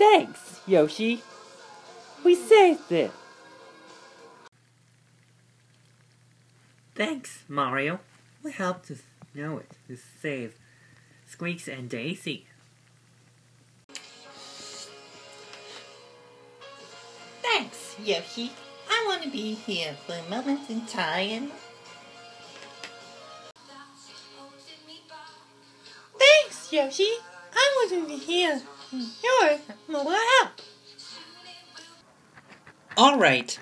Thanks, Yoshi. We saved it. Thanks, Mario. We helped us know it to save Squeaks and Daisy. Thanks, Yoshi. I want to be here for a moment in time. Thanks, Yoshi. I want to be here for your mobile app. Alright,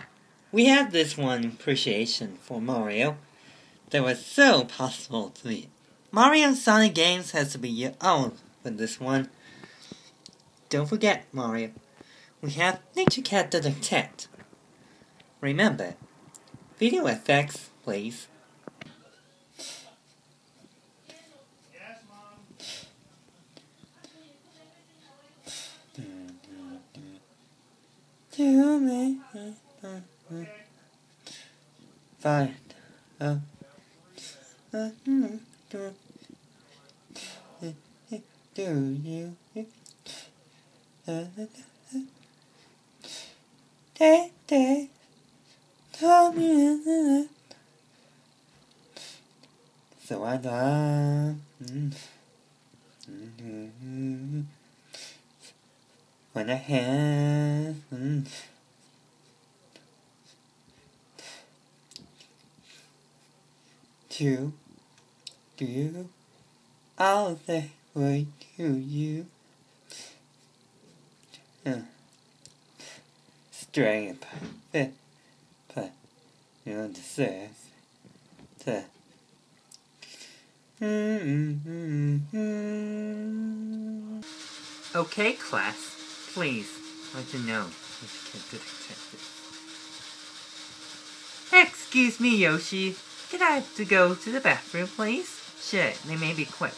we have this one appreciation for Mario that was so possible to me. Mario Sonic Games has to be your own for this one. Don't forget, Mario, we have Nature Cat Dodectet. Remember, video effects, please. To me, find do you day tell me so I die when I have to do all the way to you strength but you don't deserve to Okay, class, please let me know if you can detect it. Excuse me, Yoshi. Can I have to go to the bathroom, please? Sure, they may be quick.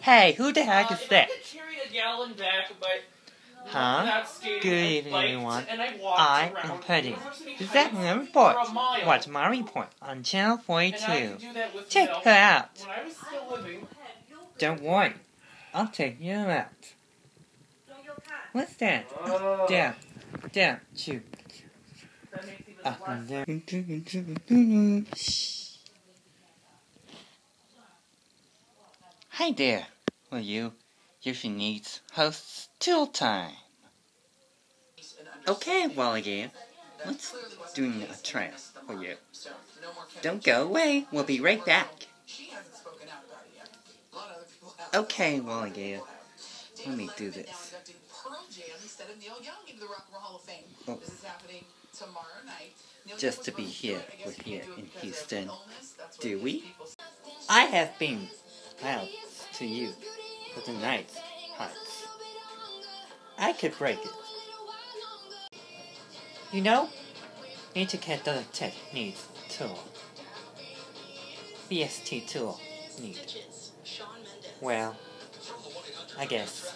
Hey, who the heck is that? Huh? Good evening, everyone. I am Putty. Is that my report? Watch my report on Channel 42. Check her out. Don't worry, I'll take you out. What's that? Down, shoot. Up and down. Hi there. Will you? Yoshi needs hosts till time. Okay, Wally, let's do a trial for you. Don't go away. We'll be right back. Okay, Wally, let me do this. Oh. Just to be here with you in Houston. Do we? I have been out to you for the night's heights. I could break it. You know, Nature Cat Dodectet needs tool. BST tool need. Well, I guess.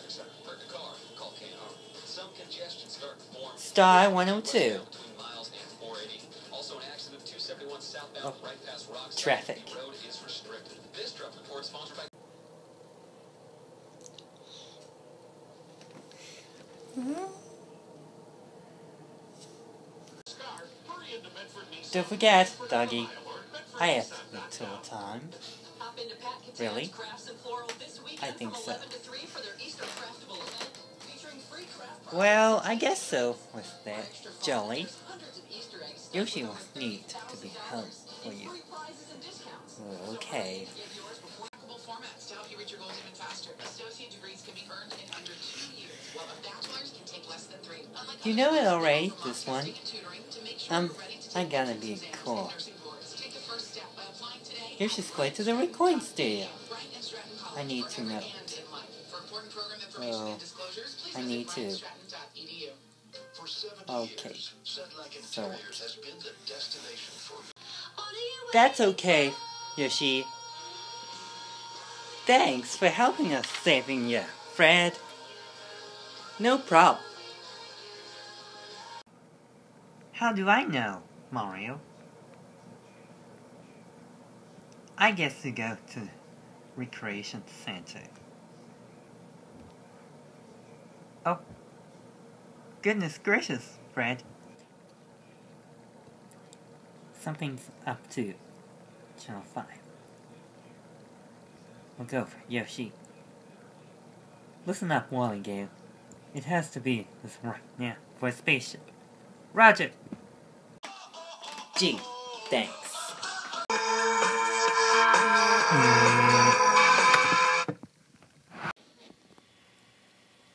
Star 102. Oh, traffic. Don't forget, doggy, I have little time. Really? I think so. Well, I guess so with that. Jolly. Yoshi will need to be home for you. Okay. You know it already, this one. I gotta be cool. Yoshi's going to the recording studio. I need to know. Oh, I need to. Okay. So. That's okay, Yoshi. Thanks for helping us saving you, Fred. No problem. How do I know, Mario? I guess to go to Recreation Center. Oh, goodness gracious, Fred. Something's up to Channel 5. We'll go for Yoshi. Listen up, Wally Game. It has to be this right now for a spaceship. Roger! Gee, thanks.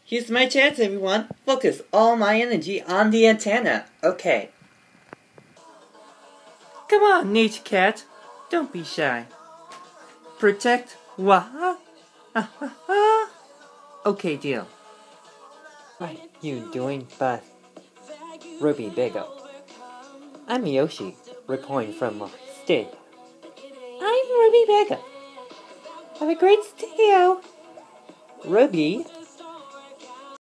Here's my chance, everyone. Focus all my energy on the antenna. Okay. Come on, Nature Cat. Don't be shy. Protect what? Okay, deal. What you doing, Buzz? Ruby Bagel. I'm Yoshi, reporting from my studio. I'm Ruby Bagel. Have a great studio. Ruby